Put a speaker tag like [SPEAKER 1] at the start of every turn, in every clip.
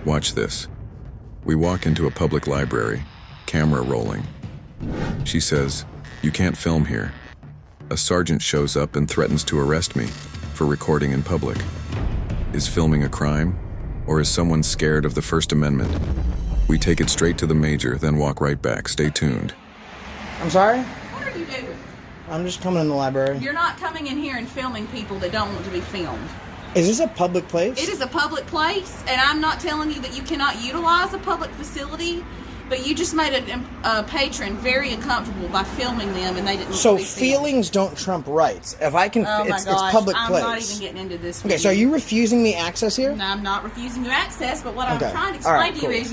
[SPEAKER 1] Watch this. We walk into a public library, camera rolling. She says, "You can't film here." A sergeant shows up and threatens to arrest me for recording in public. Is filming a crime? Or is someone scared of the First Amendment? We take it straight to the major, then walk right back. Stay tuned.
[SPEAKER 2] I'm sorry?
[SPEAKER 3] What are you doing?
[SPEAKER 2] I'm just coming in the library.
[SPEAKER 3] You're not coming in here and filming people that don't want to be filmed.
[SPEAKER 2] Is this a public place?
[SPEAKER 3] It is a public place, and I'm not telling you that you cannot utilize a public facility, but you just made a patron very uncomfortable by filming them, and they didn't.
[SPEAKER 2] So
[SPEAKER 3] want to be filmed.
[SPEAKER 2] feelings don't trump rights. If I can,
[SPEAKER 3] Oh my
[SPEAKER 2] it's
[SPEAKER 3] gosh,
[SPEAKER 2] public
[SPEAKER 3] I'm
[SPEAKER 2] place.
[SPEAKER 3] not even getting into this.
[SPEAKER 2] Okay, so are you refusing me access here?
[SPEAKER 3] No, I'm not refusing you access, but what
[SPEAKER 2] Okay.
[SPEAKER 3] I'm trying to
[SPEAKER 2] All
[SPEAKER 3] explain
[SPEAKER 2] right,
[SPEAKER 3] to
[SPEAKER 2] cool.
[SPEAKER 3] you is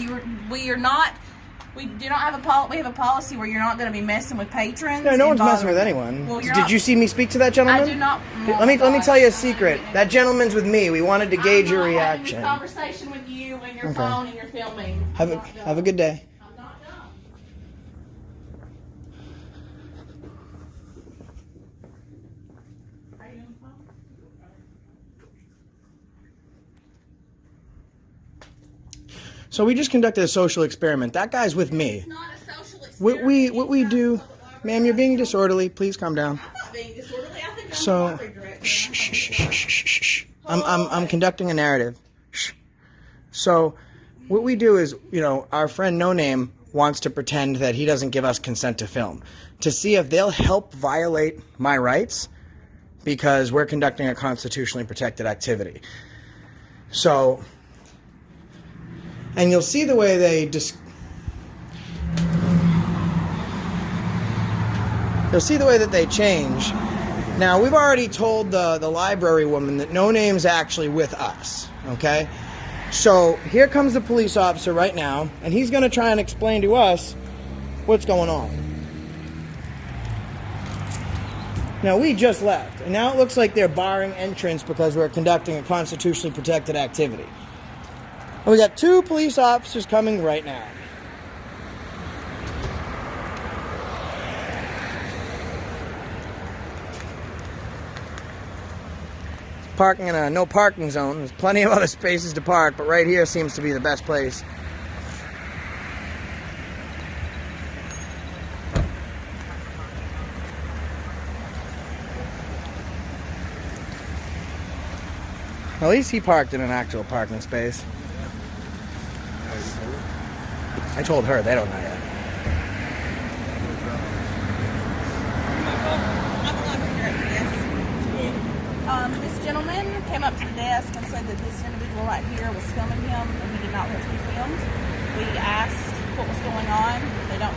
[SPEAKER 3] we do not have we have a policy where you're not going to be messing with patrons.
[SPEAKER 2] No, no one's
[SPEAKER 3] and
[SPEAKER 2] messing with
[SPEAKER 3] bothering
[SPEAKER 2] anyone.
[SPEAKER 3] them. Well,
[SPEAKER 2] Did you see me speak to that gentleman?
[SPEAKER 3] I do not.
[SPEAKER 2] Let me tell you a secret. That gentleman's with me. We wanted to gauge your
[SPEAKER 3] I'm not having
[SPEAKER 2] reaction.
[SPEAKER 3] this conversation with you and your phone and your filming.
[SPEAKER 2] Have a good day.
[SPEAKER 3] I'm not done. Are you on the phone?
[SPEAKER 2] So we just conducted a social experiment. That guy's with me.
[SPEAKER 3] It's not a social experiment.
[SPEAKER 2] What we do, ma'am, you're being disorderly. Please calm down.
[SPEAKER 3] I'm not being disorderly. I think I'm
[SPEAKER 2] So,
[SPEAKER 3] the library director.
[SPEAKER 2] shh, shh, shh, shh, shh, shh, shh. I'm conducting a narrative. Shh. So, what we do is, our friend No Name wants to pretend that he doesn't give us consent to film, to see if they'll help violate my rights because we're conducting a constitutionally protected activity. So, and you'll see the way they you'll see the way that they change. Now, we've already told the library woman that No Name's actually with us, okay? So here comes the police officer right now, and he's going to try and explain to us what's going on. Now, we just left, and now it looks like they're barring entrance because we're conducting a constitutionally protected activity. And we got 2 police officers coming right now. Parking in a no parking zone. There's plenty of other spaces to park, but right here seems to be the best place. At least he parked in an actual parking space. I told her, they don't know yet.
[SPEAKER 3] I'm the library director, yes. This gentleman came up to the desk and said that this individual right here was filming him and he did not want to be filmed. We asked what was going on. They don't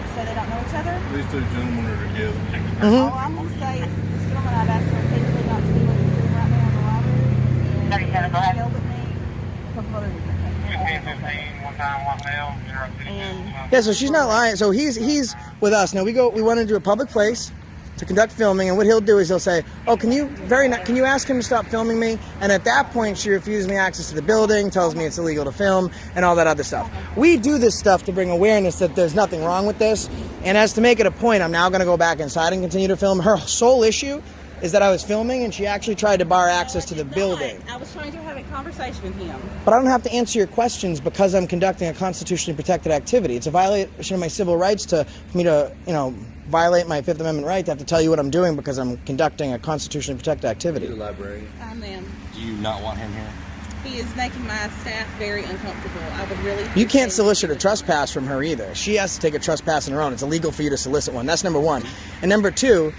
[SPEAKER 3] know each other.
[SPEAKER 4] These 2 gentlemen are together.
[SPEAKER 3] All I'm going to say is that this gentleman I've asked him repeatedly not to do what he's doing right now in the library. And he yelled at me. A couple other different things.
[SPEAKER 2] Yeah, so she's not lying. So he's with us. Now we want to do a public place to conduct filming, and what he'll do is he'll say, "Oh, can you ask him to stop filming me?" And at that point, she refuses me access to the building, tells me it's illegal to film, and all that other stuff. We do this stuff to bring awareness that there's nothing wrong with this. And as to make it a point, I'm now going to go back inside and continue to film. Her sole issue is that I was filming, and she actually tried to bar access to the building.
[SPEAKER 3] I was trying to have a conversation with him.
[SPEAKER 2] But I don't have to answer your questions because I'm conducting a constitutionally protected activity. It's a violation of my civil rights for me to, violate my Fifth Amendment right to have to tell you what I'm doing because I'm conducting a constitutionally protected activity.
[SPEAKER 4] You're the librarian.
[SPEAKER 3] I'm them.
[SPEAKER 4] Do you not want him here?
[SPEAKER 3] He is making my staff very uncomfortable. I would really...
[SPEAKER 2] You can't solicit a trespass from her either. She has to take a trespass on her own. It's illegal for you to solicit one. That's number 1. And number 2,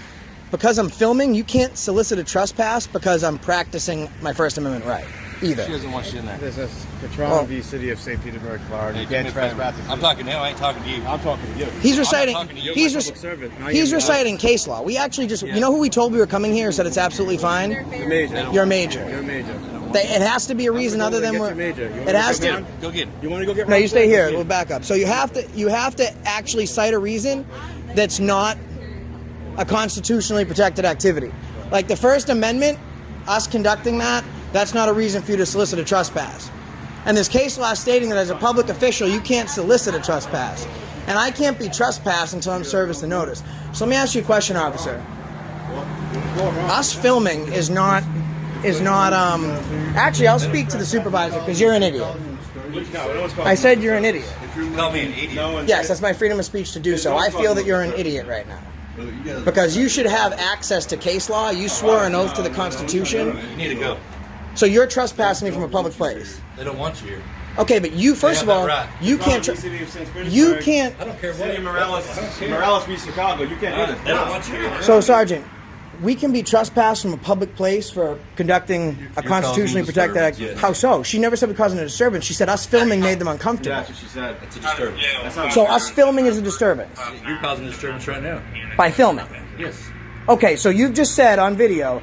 [SPEAKER 2] because I'm filming, you can't solicit a trespass because I'm practicing my First Amendment right either.
[SPEAKER 4] She doesn't want you in there.
[SPEAKER 5] This is Patron v. City of St. Petersburg, Florida. You can't trespass.
[SPEAKER 4] I'm talking to him. I ain't talking to you.
[SPEAKER 5] I'm talking to you.
[SPEAKER 2] He's reciting.
[SPEAKER 4] talking to you.
[SPEAKER 2] He's,
[SPEAKER 5] You're my public servant. Now
[SPEAKER 2] he's
[SPEAKER 5] you're-
[SPEAKER 2] reciting case law. We actually just, you know who we told we were coming here said it's absolutely fine.
[SPEAKER 5] You're major.
[SPEAKER 2] You're a major.
[SPEAKER 5] You're a major.
[SPEAKER 2] It has to be a reason other than
[SPEAKER 5] Get
[SPEAKER 2] we're.
[SPEAKER 5] your major. You
[SPEAKER 2] It
[SPEAKER 5] wanna
[SPEAKER 2] has
[SPEAKER 5] go
[SPEAKER 2] to.
[SPEAKER 5] get
[SPEAKER 4] Go get him.
[SPEAKER 5] You want to go get?
[SPEAKER 2] No, you stay here.
[SPEAKER 5] Go
[SPEAKER 2] We'll
[SPEAKER 5] get
[SPEAKER 2] back up. So you have to actually cite a reason that's not a constitutionally protected activity. Like the First Amendment, us conducting that's not a reason for you to solicit a trespass. And there's case law stating that as a public official, you can't solicit a trespass. And I can't be trespassed until I'm serviced the notice. So let me ask you a question, officer. Us filming is not, actually, I'll speak to the supervisor because you're an idiot. I said you're an idiot.
[SPEAKER 4] Call me an idiot.
[SPEAKER 2] Yes, that's my freedom of speech to do so. I feel that you're an idiot right now. Because you should have access to case law. You swore an oath to the Constitution.
[SPEAKER 4] You need to go.
[SPEAKER 2] So you're trespassing me from a public place.
[SPEAKER 4] They don't want you here.
[SPEAKER 2] Okay, but you, first of all, you can't. You can't.
[SPEAKER 4] I don't care what.
[SPEAKER 5] City of Morales v. Chicago. You can't do this.
[SPEAKER 4] They don't want you here.
[SPEAKER 2] So, Sergeant, we can be trespassed from a public place for conducting a constitutionally protected act.
[SPEAKER 4] Yes.
[SPEAKER 2] How so? She never said we're causing a disturbance. She said us filming made them uncomfortable.
[SPEAKER 5] That's what she said.
[SPEAKER 4] It's a disturbance.
[SPEAKER 2] So us filming is a disturbance
[SPEAKER 4] You're causing a disturbance right now.
[SPEAKER 2] by filming.
[SPEAKER 4] Yes.
[SPEAKER 2] Okay, so you've just said on video.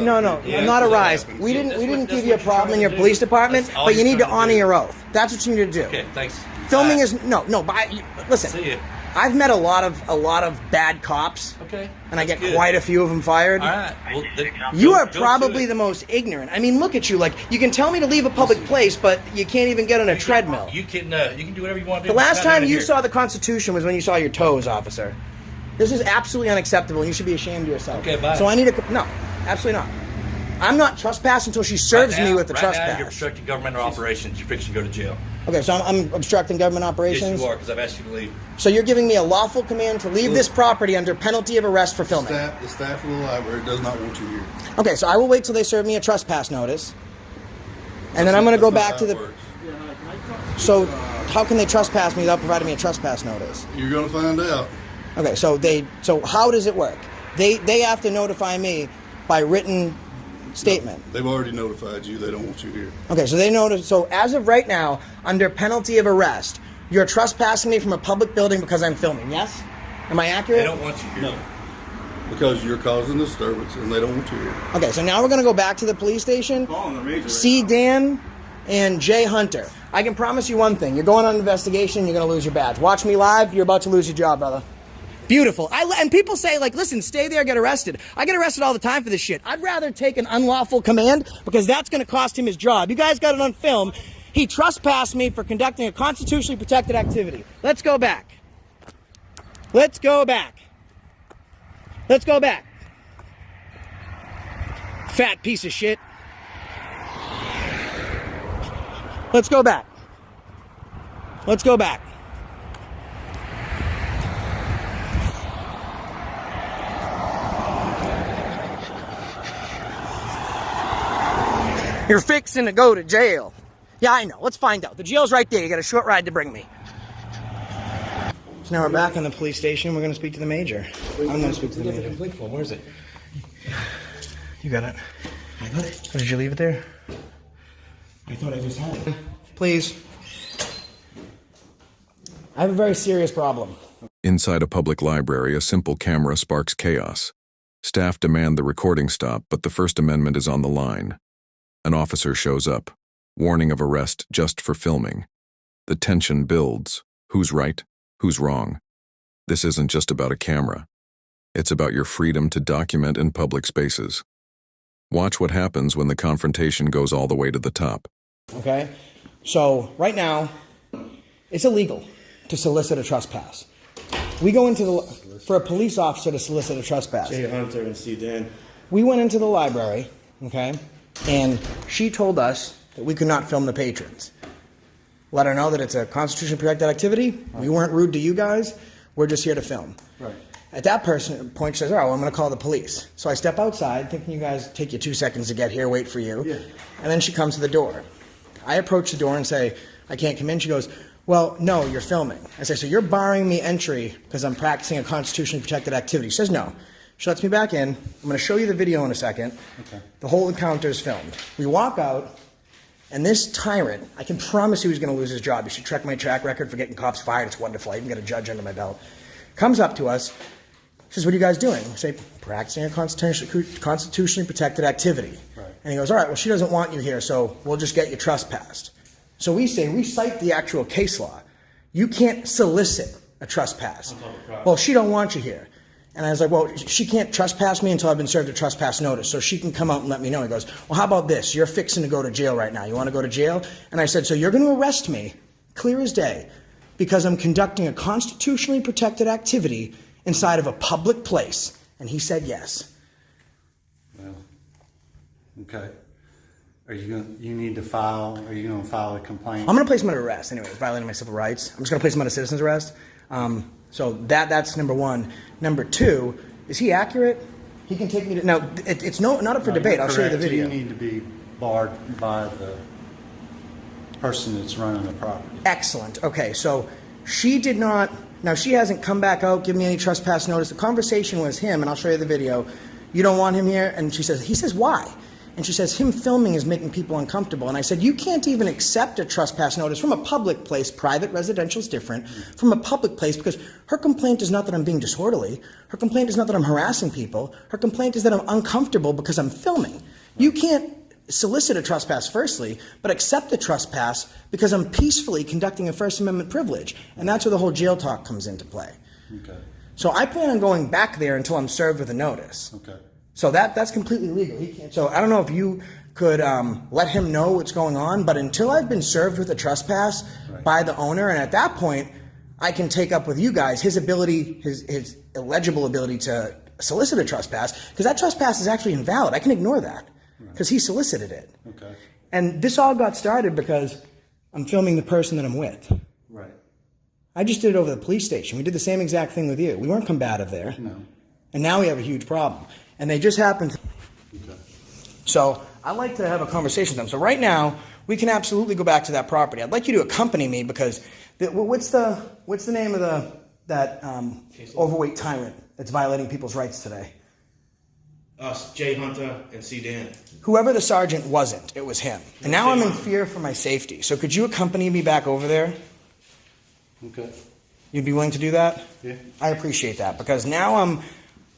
[SPEAKER 2] No, not a rise. We didn't give you a problem in your police department, but you need to honor your oath. That's what you need to do.
[SPEAKER 4] Okay, thanks.
[SPEAKER 2] Filming is no. But listen.
[SPEAKER 4] See you.
[SPEAKER 2] I've met a lot of bad cops.
[SPEAKER 4] Okay.
[SPEAKER 2] And I get
[SPEAKER 4] Good.
[SPEAKER 2] quite a few of them fired.
[SPEAKER 4] All right. Well,
[SPEAKER 2] You are probably the most ignorant. I mean, look at you. Like, you can tell me to leave a public place, but you can't even get on a treadmill.
[SPEAKER 4] You can do whatever you want to do.
[SPEAKER 2] The last time you
[SPEAKER 4] here.
[SPEAKER 2] saw the Constitution was when you saw your toes, officer. This is absolutely unacceptable. You should be ashamed of yourself.
[SPEAKER 4] Okay, bye.
[SPEAKER 2] So I need to... No, absolutely not. I'm not trespassing until she serves me with the
[SPEAKER 4] Right
[SPEAKER 2] trespass.
[SPEAKER 4] now, you're obstructing governmental operations. You're fixing to go to jail.
[SPEAKER 2] Okay, so I'm obstructing government operations?
[SPEAKER 4] Yes, you are, because I've asked you to leave.
[SPEAKER 2] So you're giving me a lawful command to leave this property under penalty of arrest for filming?
[SPEAKER 6] The staff of the library does not want you here.
[SPEAKER 2] Okay, so I will wait till they serve me a trespass notice. And then I'm going to go back to the... So how can they trespass me without providing me a trespass notice?
[SPEAKER 6] You're going to find out.
[SPEAKER 2] Okay, so how does it work? They have to notify me by written statement.
[SPEAKER 6] They've already notified you. They don't want you here.
[SPEAKER 2] Okay, so they notice. So as of right now, under penalty of arrest, you're trespassing me from a public building because I'm filming. Yes? Am I accurate?
[SPEAKER 4] They don't want you here.
[SPEAKER 6] No. Because you're causing disturbance and they don't want you here.
[SPEAKER 2] Okay, so now we're going to go back to the police station. See Dan and Jay Hunter. I can promise you one thing. You're going on an investigation, you're going to lose your badge. Watch me live, you're about to lose your job, brother. Beautiful. And people say, like, listen, stay there, get arrested. I get arrested all the time for this shit. I'd rather take an unlawful command because that's going to cost him his job. You guys got it on film. He trespassed me for conducting a constitutionally protected activity. Let's go back. Let's go back. Let's go back. Fat piece of shit. Let's go back. Let's go back. You're fixing to go to jail. Yeah, I know. Let's find out. The jail's right there. You got a short ride to bring me. So now we're back in the police station. We're going to speak to the major. I'm going to speak to the major.
[SPEAKER 4] Complete form. Where is it?
[SPEAKER 2] You got it.
[SPEAKER 4] I got it.
[SPEAKER 2] Oh, did you leave it there?
[SPEAKER 4] I thought I just had it.
[SPEAKER 2] Please. I have a very serious problem.
[SPEAKER 1] Inside a public library, a simple camera sparks chaos. Staff demand the recording stop, but the First Amendment is on the line. An officer shows up, warning of arrest just for filming. The tension builds. Who's right? Who's wrong? This isn't just about a camera. It's about your freedom to document in public spaces. Watch what happens when the confrontation goes all the way to the top.
[SPEAKER 2] Okay? So, right now, it's illegal to solicit a trespass. We go into for a police officer to solicit a trespass.
[SPEAKER 5] Jay Hunter and C. Dan.
[SPEAKER 2] We went into the library, okay, and she told us that we could not film the patrons. Let her know that it's a constitutionally protected activity. We weren't rude to you guys. We're just here to film.
[SPEAKER 5] Right.
[SPEAKER 2] At that point, she says, all right, well, I'm going to call the police. So I step outside, thinking you guys take you 2 seconds to get here, wait for you.
[SPEAKER 5] Yeah.
[SPEAKER 2] And then she comes to the door. I approach the door and say, I can't come in. She goes, well, no, you're filming. I say, so you're barring me entry because I'm practicing a constitutionally protected activity. She says, no. She lets me back in. I'm going to show you the video in a second.
[SPEAKER 5] Okay.
[SPEAKER 2] The whole encounter is filmed. We walk out, and this tyrant, I can promise you he's going to lose his job. You should check my track record for getting cops fired. It's wonderful. I even got a judge under my belt. Comes up to us, says, what are you guys doing? I say, practicing a constitutionally protected activity.
[SPEAKER 5] Right.
[SPEAKER 2] And he goes, all right, well, she doesn't want you here, so we'll just get you trespassed. So we say, we cite the actual case law. You can't solicit a trespass. Well, she don't want you here. And I was like, well, she can't trespass me until I've been served a trespass notice, so she can come out and let me know. He goes, well, how about this? You're fixing to go to jail right now. You want to go to jail? And I said, so you're going to arrest me, clear as day, because I'm conducting a constitutionally protected activity inside of a public place. And he said yes.
[SPEAKER 6] Well, okay.
[SPEAKER 7] you need to file, are you gonna file a complaint?
[SPEAKER 2] I'm going to place him under arrest anyway, violating my civil rights. I'm just going to place him under citizen's arrest. So that's number one. Number two, is he accurate? He can take me to, now, it's not up for debate. I'll show you the video.
[SPEAKER 7] You need to be barred by the person that's running the property.
[SPEAKER 2] Excellent. Okay, so she did not, now she hasn't come back out, give me any trespass notice. The conversation was him, and I'll show you the video. You don't want him here? And he says, why? And she says, him filming is making people uncomfortable. And I said, you can't even accept a trespass notice from a public place. Private residential is different from a public place, because her complaint is not that I'm being disorderly. Her complaint is not that I'm harassing people. Her complaint is that I'm uncomfortable because I'm filming. You can't solicit a trespass firstly, but accept the trespass because I'm peacefully conducting a First Amendment privilege. And that's where the whole jail talk comes into play.
[SPEAKER 7] Okay.
[SPEAKER 2] So I plan on going back there until I'm served with a notice.
[SPEAKER 7] Okay.
[SPEAKER 2] So that's completely legal. He can't. So I don't know if you could let him know what's going on, but until I've been served with a trespass by the owner, and at that point, I can take up with you guys his ability, his illegible ability to solicit a trespass, because that trespass is actually invalid. I can ignore that because he solicited it.
[SPEAKER 7] Okay.
[SPEAKER 2] And this all got started because I'm filming the person that I'm with.
[SPEAKER 7] Right.
[SPEAKER 2] I just did it over the police station. We did the same exact thing with you. We weren't combative there.
[SPEAKER 7] No.
[SPEAKER 2] And now we have a huge problem. And they just happened.
[SPEAKER 7] Okay.
[SPEAKER 2] So I'd like to have a conversation with them. So right now, we can absolutely go back to that property. I'd like you to accompany me, because what's the name of that overweight tyrant that's violating people's rights today?
[SPEAKER 4] Us, Jay Hunter and C. Dan.
[SPEAKER 2] Whoever the sergeant wasn't, it was him. And now I'm in fear for my safety. So could you accompany me back over there?
[SPEAKER 7] Okay.
[SPEAKER 2] You'd be willing to do that?
[SPEAKER 7] Yeah.
[SPEAKER 2] I appreciate that, because now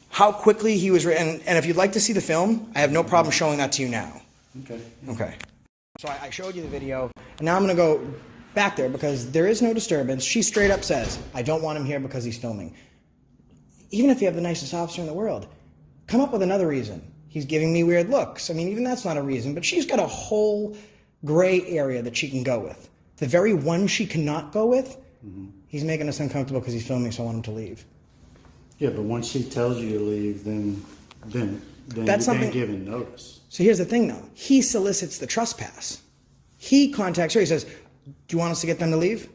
[SPEAKER 2] how quickly he was, and if you'd like to see the film, I have no problem showing that to you now.
[SPEAKER 7] Okay.
[SPEAKER 2] Okay. So I showed you the video, and now I'm going to go back there because there is no disturbance. She straight up says, I don't want him here because he's filming. Even if you have the nicest officer in the world, come up with another reason. He's giving me weird looks. I mean, even that's not a reason, but she's got a whole gray area that she can go with. The very one she cannot go with, he's making us uncomfortable because he's filming, so I want him to leave.
[SPEAKER 7] Yeah, but once she tells you to leave, then
[SPEAKER 2] That's
[SPEAKER 7] you've
[SPEAKER 2] something-
[SPEAKER 7] been given notice.
[SPEAKER 2] So here's the thing, though. He solicits the trespass. He contacts her. He says, do you want us to get them to leave?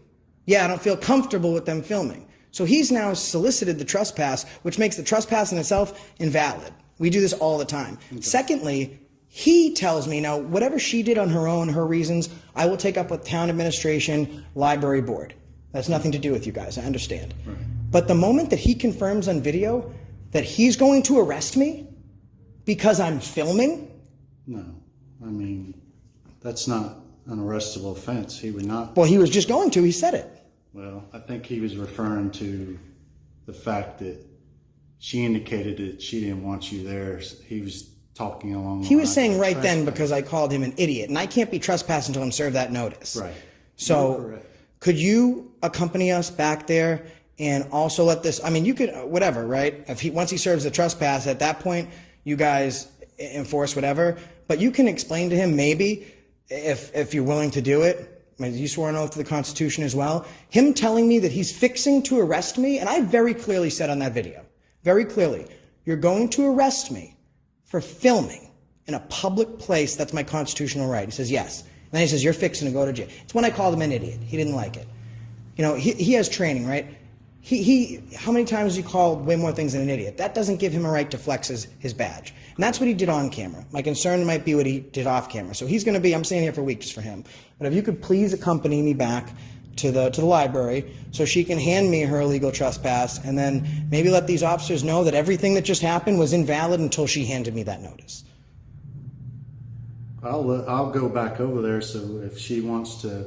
[SPEAKER 2] Yeah, I don't feel comfortable with them filming. So he's now solicited the trespass, which makes the trespass in itself invalid. We do this all the time. Okay. Secondly, he tells me, now, whatever she did on her own, her reasons, I will take up with town administration, library board. That's nothing to do with you guys. I understand. Right. But the moment that he confirms on video that he's going to arrest me because I'm filming?
[SPEAKER 7] No. I mean, that's not an arrestable offense. He would not.
[SPEAKER 2] Well, he was just going to. He said it.
[SPEAKER 7] Well, I think he was referring to the fact that she indicated that she didn't want you there. He was talking along the
[SPEAKER 2] He was
[SPEAKER 7] lines
[SPEAKER 2] saying
[SPEAKER 7] of
[SPEAKER 2] right then
[SPEAKER 7] trespass.
[SPEAKER 2] because I called him an idiot, and I can't be trespassed until I'm served that notice.
[SPEAKER 7] Right.
[SPEAKER 2] So could you accompany us back there and also let this, I mean, you could, whatever, right? Once he serves the trespass, at that point, you guys enforce whatever, but you can explain to him maybe, if you're willing to do it, you swore an oath to the Constitution as well, him telling me that he's fixing to arrest me, and I very clearly said on that video, very clearly, you're going to arrest me for filming in a public place. That's my constitutional right. He says, yes. And then he says, you're fixing to go to jail. It's when I called him an idiot. He didn't like it. You know, he has training, right? How many times has he called way more things than an idiot? That doesn't give him a right to flex his badge. And that's what he did on camera. My concern might be what he did off camera. So he's going to be, I'm staying here for a week just for him. But if you could please accompany me back to the library so she can hand me her illegal trespass, and then maybe let these officers know that everything that just happened was invalid until she handed me that notice.
[SPEAKER 7] I'll go back over there, so if she wants to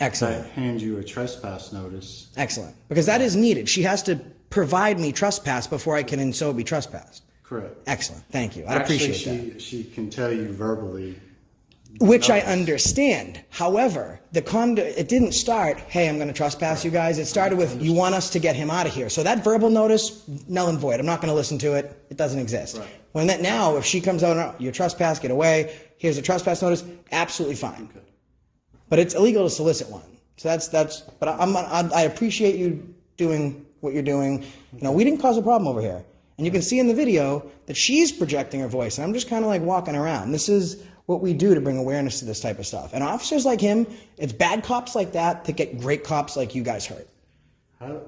[SPEAKER 2] Excellent.
[SPEAKER 7] hand you a trespass notice.
[SPEAKER 2] Excellent. Because that is needed. She has to provide me trespass before I can so be trespassed.
[SPEAKER 7] Correct.
[SPEAKER 2] Excellent. Thank you. I appreciate that.
[SPEAKER 7] She can tell you verbally.
[SPEAKER 2] Which I understand. However, it didn't start, hey, I'm going to trespass you guys. It started with, you want us to get him out of here. So that verbal notice, null and void. I'm not going to listen to it. It doesn't exist. Right. Now, if she comes out, you trespass, get away, here's a trespass notice, absolutely fine. Okay. But it's illegal to solicit one. So but I appreciate you doing what you're doing. You know, we didn't cause a problem over here. And you can see in the video that she's projecting her voice. And I'm just kind of like walking around. This is what we do to bring awareness to this type of stuff. And officers like him, it's bad cops like that get great cops like you guys hurt.
[SPEAKER 7] How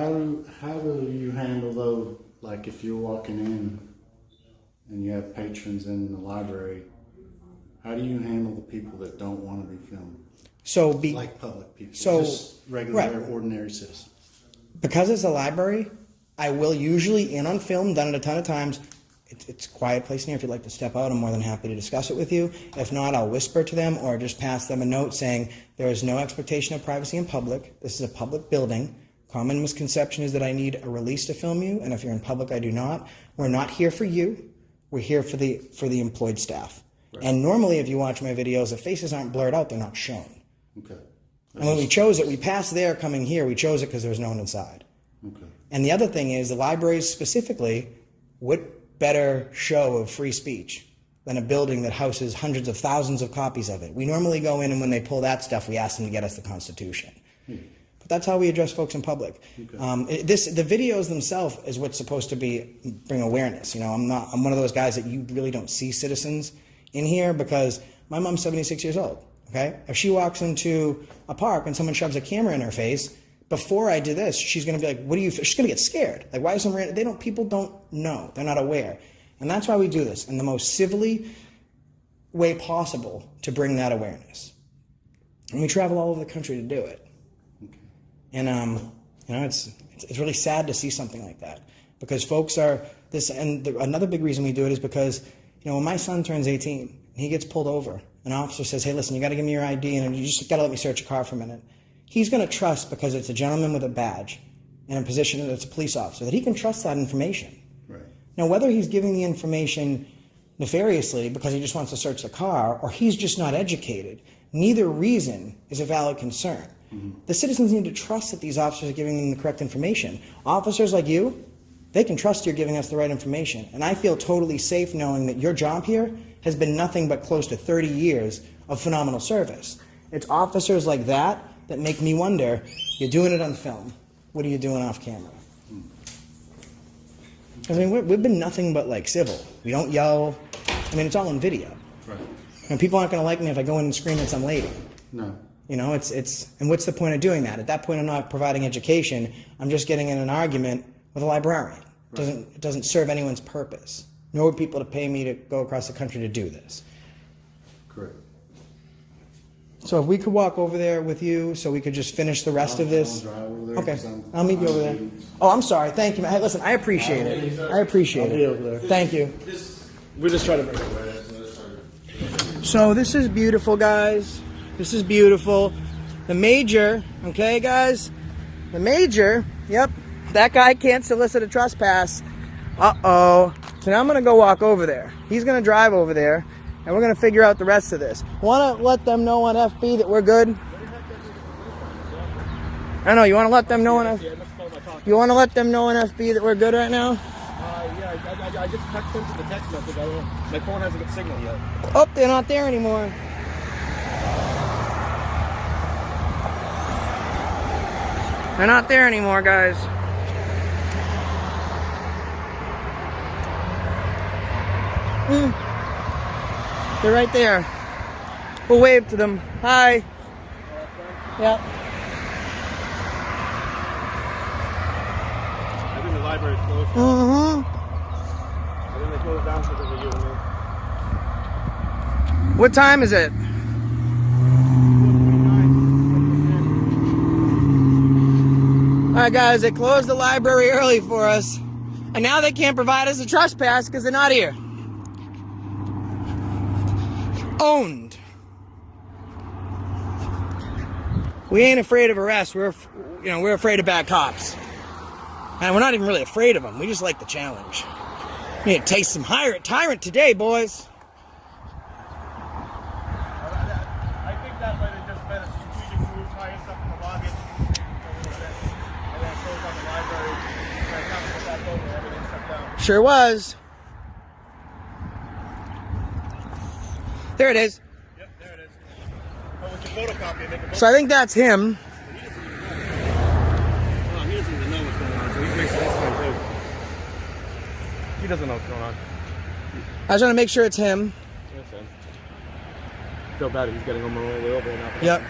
[SPEAKER 7] do you handle though, like if you're walking in and you have patrons in the library, how do you handle the people that don't want to be filmed? Like public people, just regular, ordinary citizens.
[SPEAKER 2] Because it's a library, I will usually in on film, done it a ton of times. It's a quiet place in here. If you'd like to step out, I'm more than happy to discuss it with you. If not, I'll whisper to them or just pass them a note saying there is no expectation of privacy in public. This is a public building. Common misconception is that I need a release to film you, and if you're in public, I do not. We're not here for you. We're here for the employed staff. Right. And normally, if you watch my videos, the faces aren't blurred out; they're not shown.
[SPEAKER 7] Okay.
[SPEAKER 2] And when we chose it, we passed there coming here. We chose it because there was no one inside.
[SPEAKER 7] Okay.
[SPEAKER 2] And the other thing is, the libraries specifically, what better show of free speech than a building that houses hundreds of thousands of copies of it? We normally go in, and when they pull that stuff, we ask them to get us the Constitution. But that's how we address folks in public. Okay. The videos themselves is what's supposed to bring awareness. You know, I'm one of those guys that you really don't see citizens in here because my mom's 76 years old. Okay, if she walks into a park and someone shoves a camera in her face, before I do this, she's going to be like, "What do you?" She's going to get scared. Like, why is someone? People don't know. They're not aware, and that's why we do this in the most civilly way possible to bring that awareness. And we travel all over the country to do it. Okay. And you know, it's really sad to see something like that because folks are this. And another big reason we do it is because when my son turns 18, he gets pulled over. An officer says, "Hey, listen, you got to give me your ID and you just got to let me search your car for a minute." He's going to trust, because it's a gentleman with a badge in a position that's a police officer, that he can trust that information. Right. Now, whether he's giving the information nefariously because he just wants to search the car or he's just not educated, neither reason is a valid concern. Mm-hmm. The citizens need to trust that these officers are giving them the correct information. Officers like you, they can trust you're giving us the right information. And I feel totally safe knowing that your job here has been nothing but close to 30 years of phenomenal service. It's officers like that that make me wonder, you're doing it on film. What are you doing off camera? I mean, we've been nothing but like civil. We don't yell. I mean, it's all on video. Right. And people aren't going to like me if I go in and scream at some lady. No. You know, and what's the point of doing that? At that point, I'm not providing education. I'm just getting in an argument with a librarian. Right. It doesn't serve anyone's purpose. Nor would people to pay me to go across the country to do this. Correct. So if we could walk over there with you so we could just finish the rest of this. Okay, I'll meet you over there. Oh, I'm sorry. Thank you, man. Hey, listen, I appreciate it. I appreciate it. Over there. Thank you.
[SPEAKER 5] We're just trying to bring awareness.
[SPEAKER 2] So this is beautiful, guys. This is beautiful. The major, okay, guys? The major, yep. That guy can't solicit a trespass. Uh-oh. So now I'm going to go walk over there. He's going to drive over there. And we're going to figure out the rest of this. Want to let them know on FB that we're good? I know, you want to let them know on FB? You want to let them know on FB that we're good right now?
[SPEAKER 5] Yeah, I just texted them to the text message. My phone hasn't got signal yet.
[SPEAKER 2] Oh, they're not there anymore. They're not there anymore, guys. They're right there. We'll wave to them. Hi. Yep.
[SPEAKER 5] I think the library's closed. I think they closed down because of you and me.
[SPEAKER 2] What time is it? Alright guys, they closed the library early for us. And now they can't provide us a trespass because they're not here. Owned. We ain't afraid of arrest. We're afraid of bad cops. And we're not even really afraid of them. We just like the challenge. We need to taste some tyrant today, boys.
[SPEAKER 5] I think that might have just been a strategic move, tying stuff in the lobby and then close down the library. And time to put that over, everything shut down.
[SPEAKER 2] Sure was. There it is.
[SPEAKER 5] Yep, there it is. Oh, with the photocopy, make a
[SPEAKER 2] So I think that's him.
[SPEAKER 5] He doesn't even know what's going on, so he's wasting his time too. He doesn't know what's going on.
[SPEAKER 2] I just want to make sure it's him.
[SPEAKER 5] That's him. feel better. He's getting him all the way over now.
[SPEAKER 2] Yep.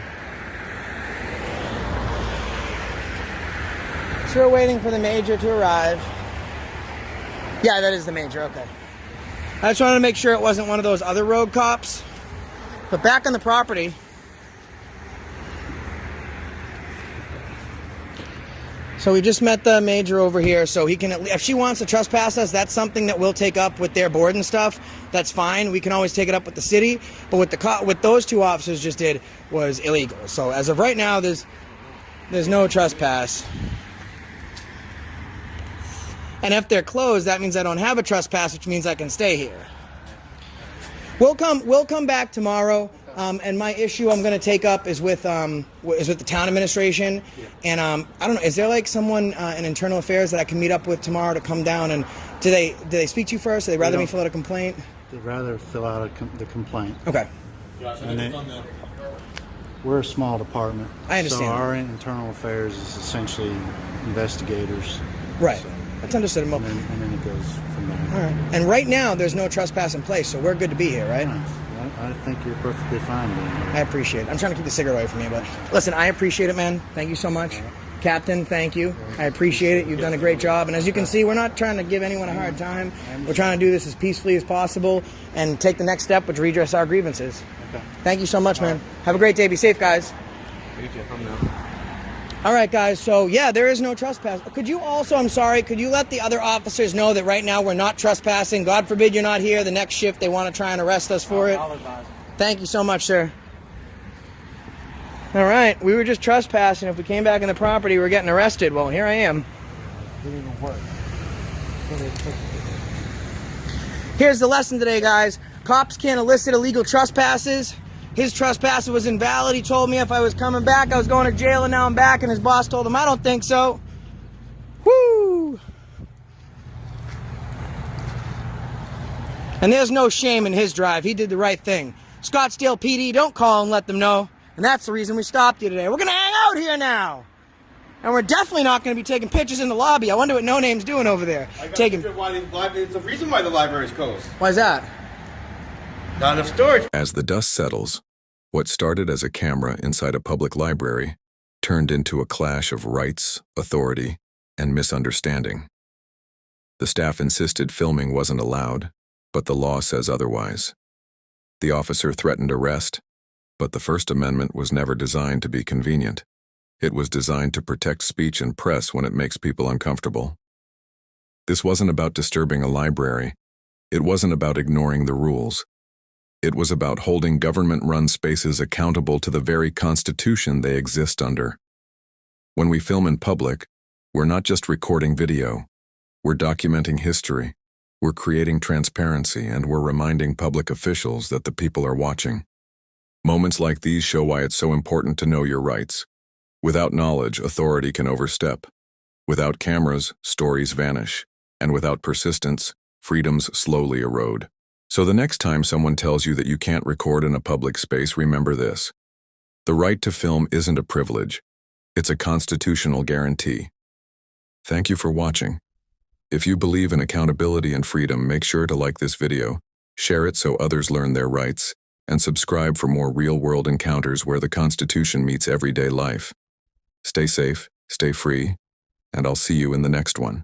[SPEAKER 2] So we're waiting for the major to arrive. Yeah, that is the major, okay. I just wanted to make sure it wasn't one of those other rogue cops. But back on the property. So we just met the major over here, so he can, if she wants to trespass us, that's something that we'll take up with their board and stuff. That's fine. We can always take it up with the city. But what those two officers just did was illegal. So as of right now, there's no trespass. And if they're closed, that means I don't have a trespass, which means I can stay here. We'll come back tomorrow. And my issue I'm going to take up is with the town administration, and I don't know. Is there like someone in internal affairs that I can meet up with tomorrow to come down, and do they speak to you first? Or they rather me fill out a complaint?
[SPEAKER 7] They'd rather fill out the complaint.
[SPEAKER 2] Okay.
[SPEAKER 7] And we're a small department.
[SPEAKER 2] I understand.
[SPEAKER 7] So our internal affairs is essentially investigators.
[SPEAKER 2] Right.
[SPEAKER 7] So,
[SPEAKER 2] That's understood.
[SPEAKER 7] and then it goes from there.
[SPEAKER 2] All right. And right now there's no trespass in place, so we're good to be here, right?
[SPEAKER 7] I think you're perfectly fine being here.
[SPEAKER 2] I appreciate it. I'm trying to keep the cigarette away from you, but listen, I appreciate it, man. Thank you so much. Captain, thank you. I appreciate it. You've done a great job. And as you can see, we're not trying to give anyone a hard time. We're trying to do this as peacefully as possible and take the next step, which redress our grievances.
[SPEAKER 7] Okay.
[SPEAKER 2] Thank you so much, man. Have a great day. Be safe, guys. All right, guys. So, yeah, there is no trespass. Could you also, I'm sorry, could you let the other officers know that right now we're not trespassing? God forbid you're not here. The next shift, they want to try and arrest us for it. Thank you so much, sir. All right, we were just trespassing. If we came back in the property, we're getting arrested. Well, here I am. Here's the lesson today, guys. Cops can't elicit illegal trespasses. His trespass was invalid. He told me if I was coming back, I was going to jail, and now I'm back, and his boss told him, I don't think so. Woo! And there's no shame in his drive. He did the right thing. Scottsdale PD, don't call and let them know. And that's the reason we stopped you today. We're going to hang out here now. And we're definitely not going to be taking pictures in the lobby. I wonder what No Name's doing over there.
[SPEAKER 4] It's the reason why the library's closed.
[SPEAKER 2] Why is that?
[SPEAKER 4] Not enough storage.
[SPEAKER 1] As the dust settles, what started as a camera inside a public library turned into a clash of rights, authority, and misunderstanding. The staff insisted filming wasn't allowed, but the law says otherwise. The officer threatened arrest, but the First Amendment was never designed to be convenient. It was designed to protect speech and press when it makes people uncomfortable. This wasn't about disturbing a library. It wasn't about ignoring the rules. It was about holding government-run spaces accountable to the very constitution they exist under. When we film in public, we're not just recording video. We're documenting history. We're creating transparency, and we're reminding public officials that the people are watching. Moments like these show why it's so important to know your rights. Without knowledge, authority can overstep. Without cameras, stories vanish. And without persistence, freedoms slowly erode. So the next time someone tells you that you can't record in a public space, remember this. The right to film isn't a privilege. It's a constitutional guarantee. Thank you for watching. If you believe in accountability and freedom, make sure to like this video, share it so others learn their rights, and subscribe for more real-world encounters where the Constitution meets everyday life. Stay safe, stay free, and I'll see you in the next one.